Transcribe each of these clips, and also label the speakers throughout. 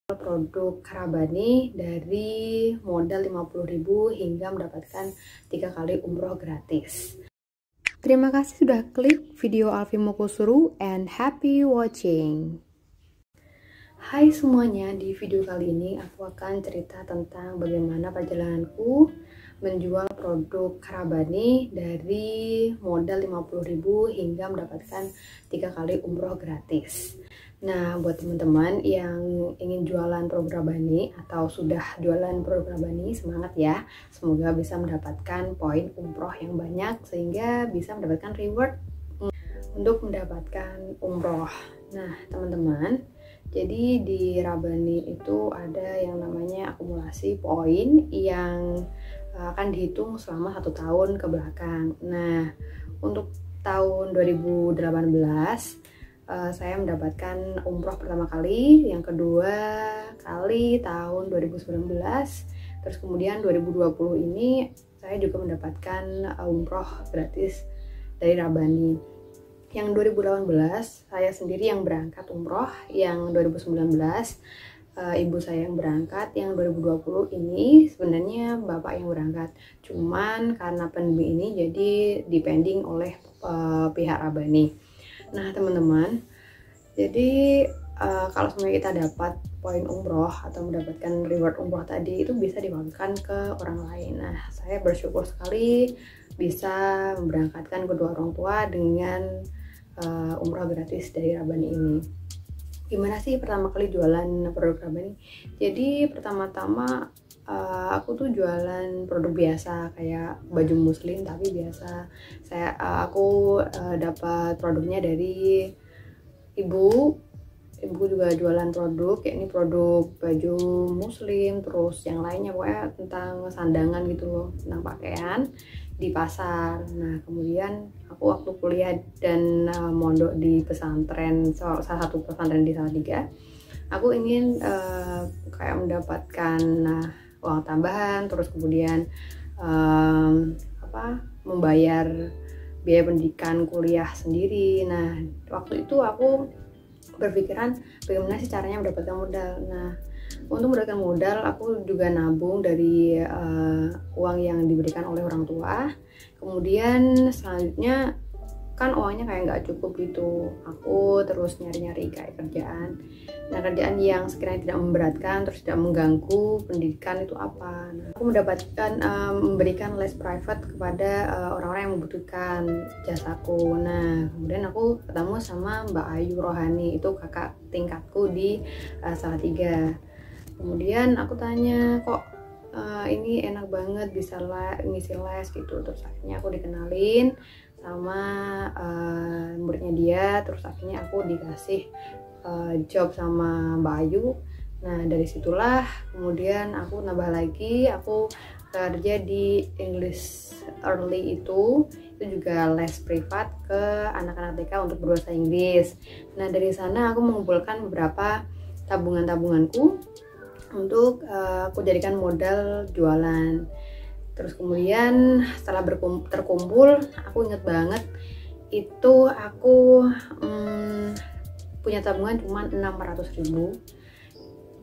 Speaker 1: produk Karabani dari modal 50.000 hingga mendapatkan 3 kali umroh gratis. Terima kasih sudah klik video Alfi Mokusuru and happy watching. Hai semuanya, di video kali ini aku akan cerita tentang bagaimana perjalananku menjual produk Karabani dari modal 50.000 hingga mendapatkan 3 kali umroh gratis. Nah, buat teman-teman yang ingin jualan produk Karabani atau sudah jualan produk Karabani, semangat ya. Semoga bisa mendapatkan poin umroh yang banyak sehingga bisa mendapatkan reward untuk mendapatkan umroh. Nah, teman-teman, jadi di Rabani itu ada yang namanya akumulasi poin yang akan dihitung selama 1 tahun ke belakang. Nah, untuk tahun 2018 saya mendapatkan umroh pertama kali, yang kedua kali tahun 2019, terus kemudian 2020 ini saya juga mendapatkan umroh gratis dari Rabani. Yang 2018 saya sendiri yang berangkat umroh, yang 2019 ibu saya yang berangkat, yang 2020 ini sebenarnya bapak yang berangkat. Cuman karena pandemi ini jadi depending oleh pihak Rabani. Nah teman-teman, jadi kalau semuanya kita dapat poin umroh atau mendapatkan reward umroh tadi itu bisa diwakilkan ke orang lain. Nah saya bersyukur sekali bisa memberangkatkan kedua orang tua dengan umroh gratis dari Rabani ini. Gimana sih pertama kali jualan produk Rabani? Jadi pertama-tama aku tuh jualan produk biasa kayak baju muslim tapi biasa. Aku dapat produknya dari ibu juga jualan produk, yakni produk baju muslim, terus yang lainnya pokoknya tentang sandangan gitu loh, tentang pakaian di pasar. Nah kemudian aku waktu kuliah dan mondok di pesantren, salah satu pesantren di Salatiga, aku ingin kayak mendapatkan uang tambahan, terus kemudian membayar biaya pendidikan kuliah sendiri. Nah waktu itu aku berpikiran bagaimana sih caranya mendapatkan modal. Nah untuk mendapatkan modal aku juga nabung dari uang yang diberikan oleh orang tua. Kemudian selanjutnya kan uangnya kayak nggak cukup gitu, aku terus nyari-nyari kayak kerjaan. Nah kerjaan yang sekiranya tidak memberatkan terus tidak mengganggu pendidikan itu apa. Nah, aku memberikan les private kepada orang-orang yang membutuhkan jasaku. Nah kemudian aku ketemu sama Mbak Ayu Rohani, itu kakak tingkatku di Salatiga. Kemudian aku tanya, kok ini enak banget bisa ngisi les gitu. Terus akhirnya aku dikenalin sama muridnya dia, terus akhirnya aku dikasih job sama Mbak Ayu. Nah dari situlah kemudian aku nambah lagi, aku kerja di English Early itu juga les privat ke anak-anak TK untuk berbahasa Inggris. Nah dari sana aku mengumpulkan beberapa tabunganku untuk aku jadikan modal jualan. Terus kemudian setelah terkumpul, aku inget banget itu aku punya tabungan cuma 600.000.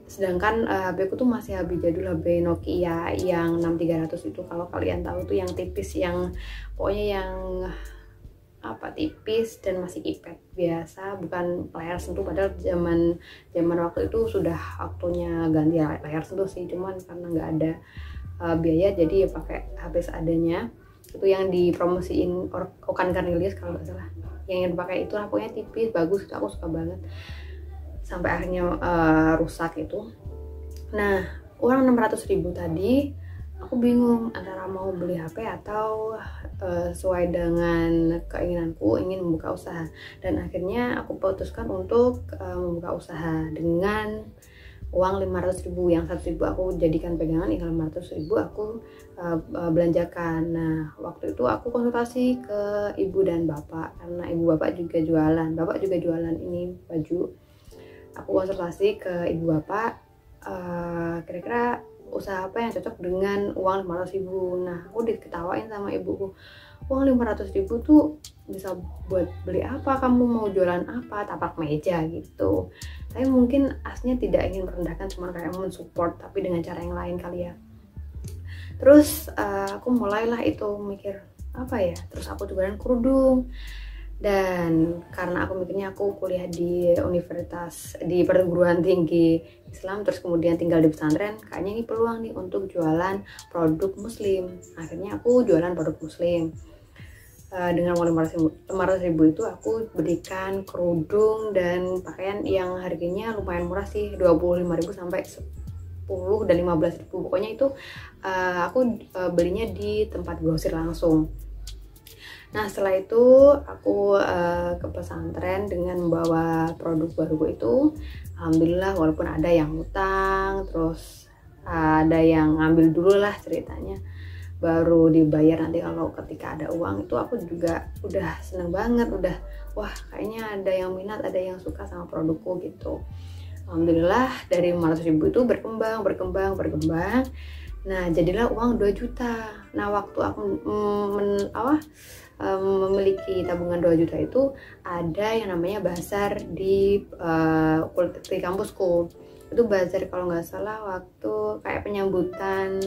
Speaker 1: Sedangkan HP ku tuh masih HP jadul, HP Nokia yang 6300 itu, kalau kalian tahu tuh yang tipis, yang pokoknya yang tipis dan masih keypad biasa, bukan layar sentuh. Padahal zaman waktu itu sudah waktunya ganti layar sentuh sih, cuman karena nggak ada biaya jadi ya pakai HP seadanya. Itu yang dipromosiin Okan Cornelius kalau nggak salah, yang dipakai itu pokoknya tipis bagus, aku suka banget, sampai akhirnya rusak itu. Nah uang 600.000 tadi aku bingung antara mau beli HP atau sesuai dengan keinginanku ingin membuka usaha. Dan akhirnya aku putuskan untuk membuka usaha dengan uang 500.000, yang 100.000 aku jadikan pegangan, yang 500.000 aku belanjakan. Nah waktu itu aku konsultasi ke ibu dan bapak, karena ibu bapak juga jualan, bapak juga jualan ini baju. Aku konsultasi ke ibu bapak, kira-kira usaha apa yang cocok dengan uang 500.000. Nah aku diketawain sama ibuku, uang 500.000 tuh bisa buat beli apa, kamu mau jualan apa, tapak meja gitu. Tapi mungkin aslinya tidak ingin merendahkan, cuma kayak mensupport tapi dengan cara yang lain kali ya. Terus aku mulailah itu mikir apa ya, terus aku jualan kerudung. Dan karena aku mikirnya aku kuliah di universitas, di perguruan tinggi Islam, terus kemudian tinggal di pesantren, kayaknya ini peluang nih untuk jualan produk muslim. Akhirnya aku jualan produk muslim. Dengan uang 500.000 itu aku berikan kerudung dan pakaian yang harganya lumayan murah sih, 25.000 sampai 10 dan 15.000. Pokoknya itu aku belinya di tempat grosir langsung. Nah setelah itu aku ke pesantren dengan membawa produk baruku itu. Alhamdulillah walaupun ada yang hutang, terus ada yang ngambil dulu lah ceritanya, baru dibayar nanti kalau ketika ada uang. Itu aku juga udah seneng banget, udah wah kayaknya ada yang minat, ada yang suka sama produkku gitu. Alhamdulillah dari 500.000 itu berkembang. Nah jadilah uang 2 juta. Nah waktu aku memiliki tabungan 2 juta itu ada yang namanya bazar di kampusku. Itu bazar kalau nggak salah waktu kayak penyambutan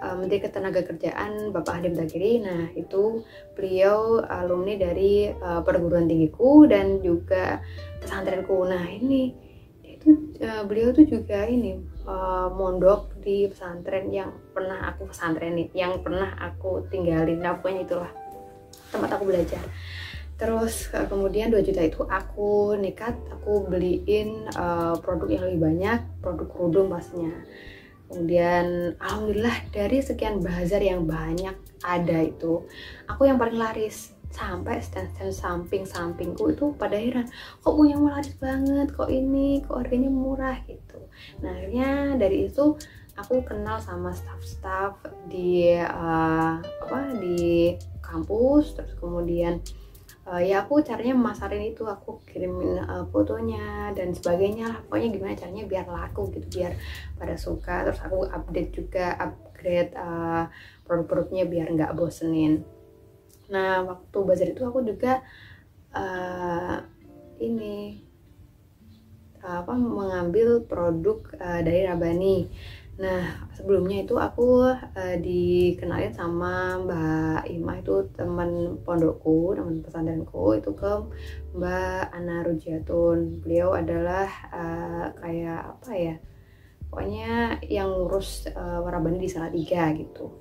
Speaker 1: Menteri Ketenagakerjaan Bapak Hadim Takiri. Nah itu beliau alumni dari perguruan tinggiku dan juga pesantrenku. Nah ini beliau tuh juga ini mondok di pesantren yang pernah aku pesantrenin, yang pernah aku tinggalin. Nah pokoknya itulah tempat aku belajar. Terus kemudian 2 juta itu aku nekat, aku beliin produk yang lebih banyak, produk kerudung pastinya. Kemudian alhamdulillah dari sekian bazar yang banyak ada itu, aku yang paling laris. Sampai stand-stand samping-sampingku itu pada heran, kok punya laris banget, kok ini, kok harganya murah gitu. Nah akhirnya dari itu aku kenal sama staff-staff di di kampus. Terus kemudian ya aku caranya memasarin itu, aku kirimin fotonya dan sebagainya lah. Pokoknya gimana caranya biar laku gitu, biar pada suka. Terus aku upgrade produk-produknya biar nggak bosenin. Nah waktu bazar itu aku juga mengambil produk dari Rabani. Nah sebelumnya itu aku dikenalin sama Mbak Ima, itu teman pondokku, teman pesantrenku, itu ke Mbak Ana Rujiatun. Beliau adalah kayak apa ya, pokoknya yang ngurus Rabani di Salatiga gitu.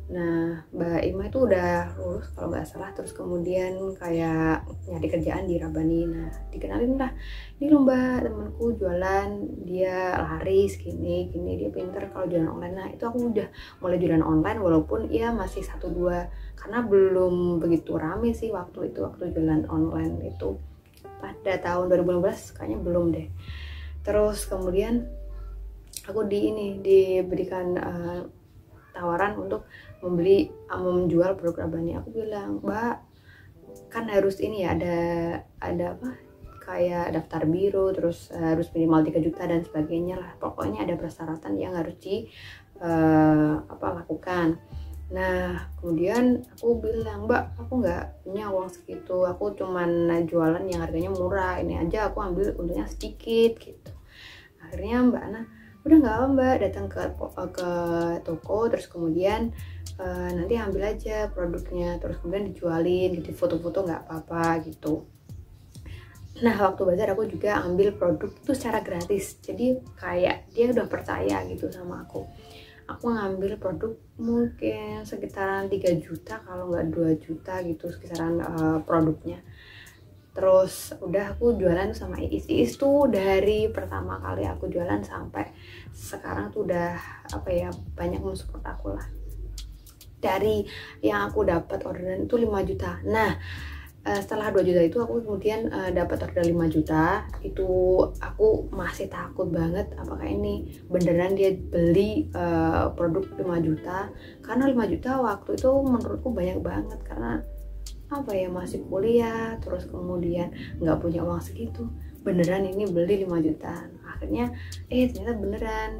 Speaker 1: Nah Mbak Ima itu udah lulus kalau nggak salah, terus kemudian kayak nyari kerjaan di Rabani. Nah dikenalin lah, ini loh Mbak temanku jualan, dia laris gini, dia pinter kalau jualan online. Nah itu aku udah mulai jualan online, walaupun ya masih 1-2, karena belum begitu rame sih waktu itu, waktu jualan online itu pada tahun 2015 kayaknya belum deh. Terus kemudian aku diberikan tawaran untuk menjual produk Rabani. Aku bilang, Mbak kan harus ini ya, ada apa kayak daftar biro, terus harus minimal 3 juta dan sebagainya lah. Pokoknya ada persyaratan yang harus lakukan. Nah kemudian aku bilang, Mbak aku nggak punya uang segitu, aku cuman jualan yang harganya murah, ini aja aku ambil untungnya sedikit gitu. Akhirnya Mbak Ana, udah nggak apa Mbak, datang ke toko, terus kemudian nanti ambil aja produknya, terus kemudian dijualin gitu, foto-foto nggak apa-apa gitu. Nah waktu bazar aku juga ambil produk itu secara gratis, jadi kayak dia udah percaya gitu sama aku. Aku ngambil produk mungkin sekitaran 3 juta kalau nggak 2 juta gitu sekitaran produknya. Terus udah aku jualan sama Iis tuh, dari pertama kali aku jualan sampai sekarang tuh udah banyak mensupport aku lah. Dari yang aku dapat orderan itu 5 juta. Nah setelah 2 juta itu aku kemudian dapat order 5 juta. Itu aku masih takut banget, apakah ini beneran dia beli produk 5 juta. Karena 5 juta waktu itu menurutku banyak banget, karena masih kuliah, terus kemudian nggak punya uang segitu. Beneran ini beli 5 juta. Akhirnya ternyata beneran.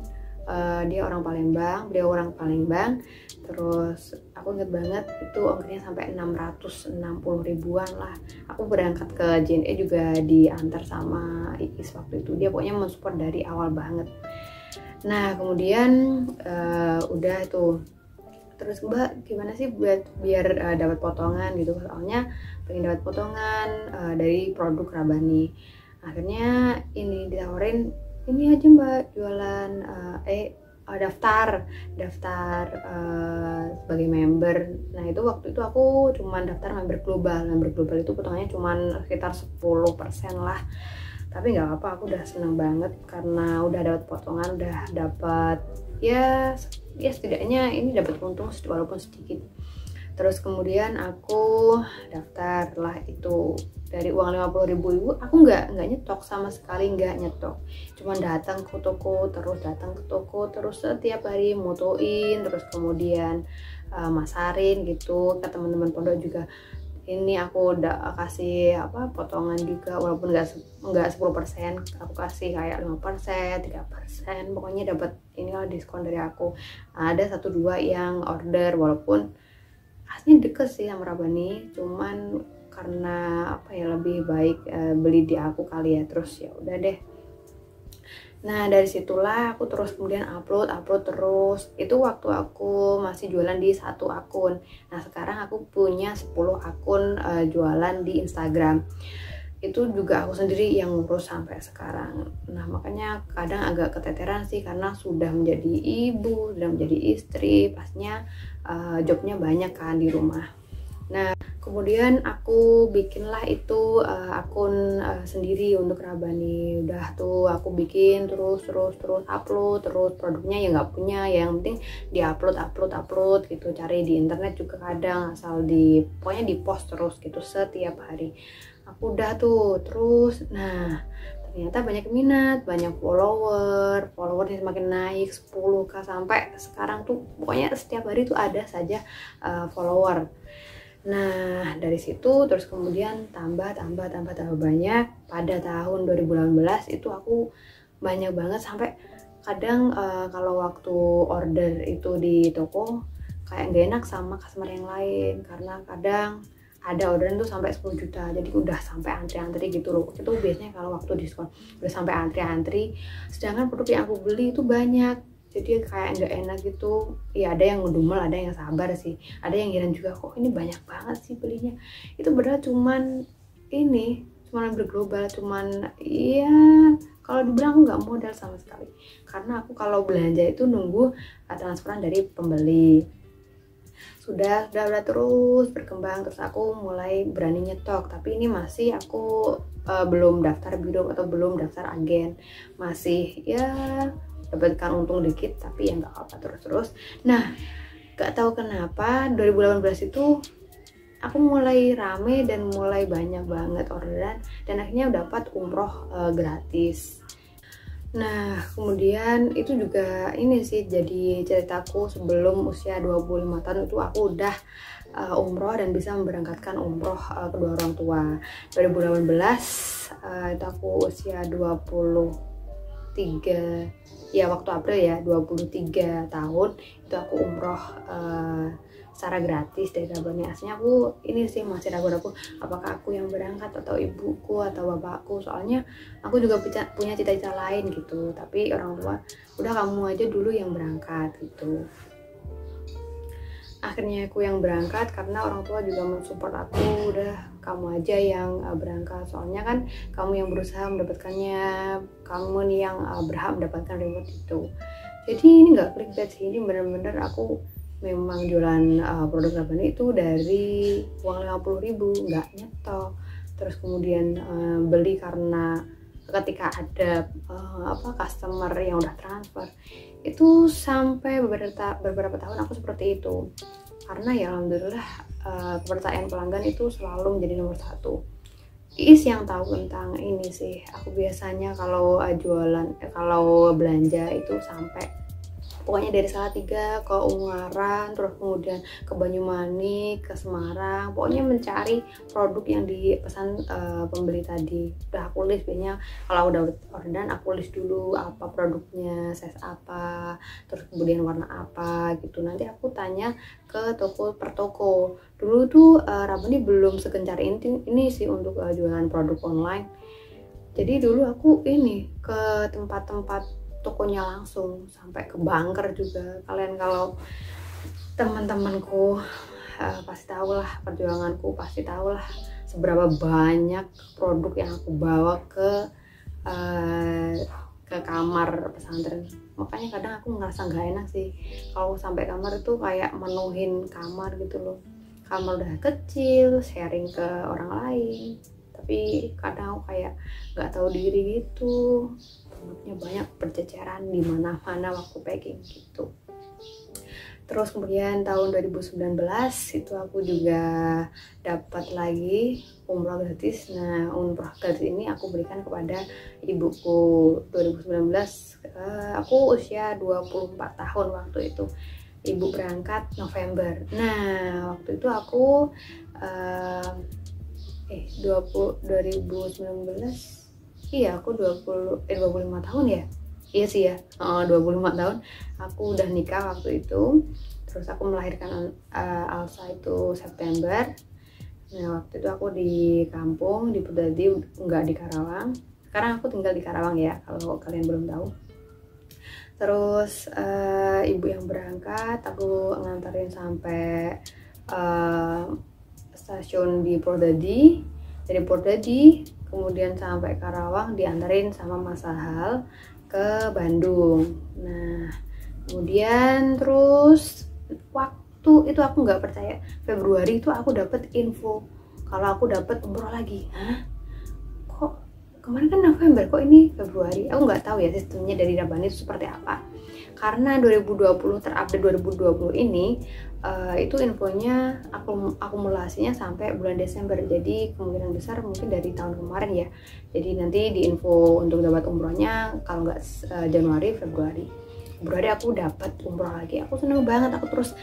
Speaker 1: Dia orang Palembang, beliau orang Palembang. Terus aku inget banget itu ongkirnya sampai 660 ribuan lah. Aku berangkat ke JNE juga diantar sama Iis waktu itu. Dia pokoknya mensupport dari awal banget. Nah kemudian udah tuh, terus Mbak gimana sih biar dapat potongan gitu, soalnya pengen dapat potongan dari produk Rabani. Akhirnya ini ditawarin, ini aja Mbak jualan daftar sebagai member. Nah itu waktu itu aku cuman daftar member global itu potongannya cuman sekitar 10% lah, tapi nggak apa-apa, aku udah seneng banget karena udah dapat potongan, udah dapat ya setidaknya ini dapat untung walaupun sedikit. Terus kemudian aku daftar lah itu, dari uang 50.000 itu aku nggak nyetok sama sekali, nggak nyetok, cuman datang ke toko terus setiap hari motoin, terus kemudian masarin gitu ke teman-teman pondok juga. Ini aku udah kasih potongan juga, walaupun nggak 10%, aku kasih kayak 5%, 3%, pokoknya dapat inilah diskon dari aku. Ada 1-2 yang order, walaupun aslinya deket sih sama Rabani, cuman karena lebih baik beli di aku kali ya. Terus ya udah deh. Nah dari situlah aku terus kemudian upload terus. Itu waktu aku masih jualan di 1 akun. Nah sekarang aku punya 10 akun jualan di Instagram. Itu juga aku sendiri yang ngurus sampai sekarang. Nah makanya kadang agak keteteran sih, karena sudah menjadi ibu, sudah menjadi istri, pastinya jobnya banyak kan di rumah. Nah kemudian aku bikinlah itu akun sendiri untuk Rabani. Udah tuh aku bikin terus upload terus, produknya ya nggak punya, yang penting di upload gitu, cari di internet juga kadang, asal pokoknya di post terus gitu setiap hari. Aku udah tuh terus, nah ternyata banyak minat, banyak followernya semakin naik 10k sampai sekarang tuh pokoknya setiap hari tuh ada saja follower. Nah dari situ terus kemudian tambah banyak. Pada tahun 2018 itu aku banyak banget, sampai kadang kalau waktu order itu di toko kayak nggak enak sama customer yang lain, karena kadang ada orderan tuh sampai 10 juta, jadi udah sampai antri gitu loh. Itu biasanya kalau waktu diskon udah sampai antri, sedangkan produk yang aku beli itu banyak, jadi kayak nggak enak gitu. Ya ada yang ngedumel, ada yang sabar sih, ada yang ngirim juga, kok ini banyak banget sih belinya. Itu benar cuman berglobal, iya kalau dibilang aku nggak modal sama sekali, karena aku kalau belanja itu nunggu transferan dari pembeli. Sudah terus berkembang, terus aku mulai berani nyetok, tapi ini masih aku belum daftar biro atau belum daftar agen, masih ya dapatkan untung dikit, tapi ya nggak apa-apa terus. Nah gak tahu kenapa 2018 itu aku mulai rame dan mulai banyak banget orderan, dan akhirnya dapat umroh gratis. Nah kemudian itu juga ini sih jadi ceritaku sebelum usia 25 tahun itu aku udah umroh dan bisa memberangkatkan umroh kedua orang tua. 2018 itu aku usia 23 ya, waktu April ya, 23 tahun itu aku umroh secara gratis dari Rabani. Aslinya aku ini sih masih ragu-ragu apakah aku yang berangkat atau ibuku atau bapakku, soalnya aku juga punya cita-cita lain gitu, tapi orang tua udah kamu aja dulu yang berangkat gitu. Akhirnya aku yang berangkat karena orang tua juga mensupport aku, udah kamu aja yang berangkat, soalnya kan kamu yang berusaha mendapatkannya, kamu nih yang berhak mendapatkan reward itu. Jadi ini nggak clickbait sih, ini bener-bener aku memang jualan produk Rabani itu dari uang 50.000, nggak nyetok. Terus kemudian beli karena ketika ada customer yang udah transfer, itu sampai beberapa tahun aku seperti itu, karena ya alhamdulillah kepercayaan pelanggan itu selalu menjadi nomor 1. Iis yang tahu tentang ini sih. Aku biasanya kalau jualan kalau belanja itu sampai pokoknya dari Salatiga ke Ungaran, terus kemudian ke Banyumanik, ke Semarang, pokoknya mencari produk yang dipesan pembeli tadi. Udah aku list, biasanya kalau udah orderan aku list dulu apa produknya, size apa, terus kemudian warna apa gitu. Nanti aku tanya ke toko per toko. Dulu tuh Rabani belum segencar ini sih untuk jualan produk online. Jadi dulu aku ini ke tempat-tempat tokonya langsung, sampai ke bunker juga. Kalian kalau teman-temanku pasti tahu lah, perjuanganku pasti tahu lah seberapa banyak produk yang aku bawa ke kamar pesantren. Makanya kadang aku ngerasa nggak enak sih kalau sampai kamar itu kayak menuhin kamar gitu loh. Kamar udah kecil, sharing ke orang lain, tapi kadang aku kayak nggak tahu diri gitu. Produknya banyak berceceran di mana-mana waktu packing gitu. Terus kemudian tahun 2019 itu aku juga dapat lagi umroh gratis. Nah, umroh gratis ini aku berikan kepada ibuku. 2019 aku usia 24 tahun waktu itu. Ibu berangkat November. Nah, waktu itu aku 2019, iya aku 25 tahun ya. Iya sih ya, 25 tahun aku udah nikah waktu itu. Terus aku melahirkan Alsa itu September. Nah, waktu itu aku di kampung, di Purwodadi, enggak di Karawang. Sekarang aku tinggal di Karawang ya, kalau kalian belum tahu. Terus ibu yang berangkat, aku nganterin sampai stasiun di Purwodadi. Dari Purwodadi kemudian sampai Karawang diantarin sama Mas Sahal ke Bandung. Nah, kemudian terus waktu itu aku nggak percaya, Februari itu aku dapat info kalau aku dapat umroh lagi. Hah? Kok kemarin kan November, kok ini Februari? Aku nggak tahu ya sistemnya dari Rabani itu seperti apa. Karena 2020 terupdate 2020 ini itu infonya akumulasinya sampai bulan Desember, jadi kemungkinan besar mungkin dari tahun kemarin ya. Jadi nanti di info untuk dapat umrohnya kalau nggak Januari, Februari aku dapat umroh lagi. Aku seneng banget, aku terus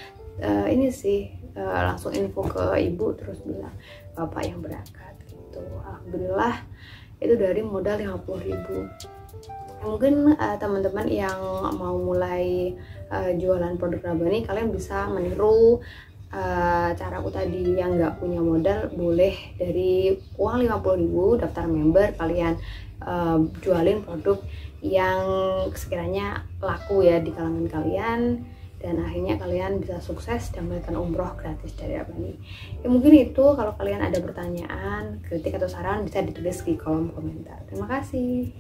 Speaker 1: ini sih langsung info ke ibu, terus bilang bapak yang berangkat gitu. Alhamdulillah itu dari modal 50.000. Mungkin teman-teman yang mau mulai jualan produk Rabani, kalian bisa meniru caraku tadi. Yang nggak punya modal boleh dari uang 50.000 daftar member, kalian jualin produk yang sekiranya laku ya di kalangan kalian, dan akhirnya kalian bisa sukses dan mendapatkan umroh gratis dari Rabani. Ya, mungkin itu. Kalau kalian ada pertanyaan, kritik atau saran bisa ditulis di kolom komentar. Terima kasih.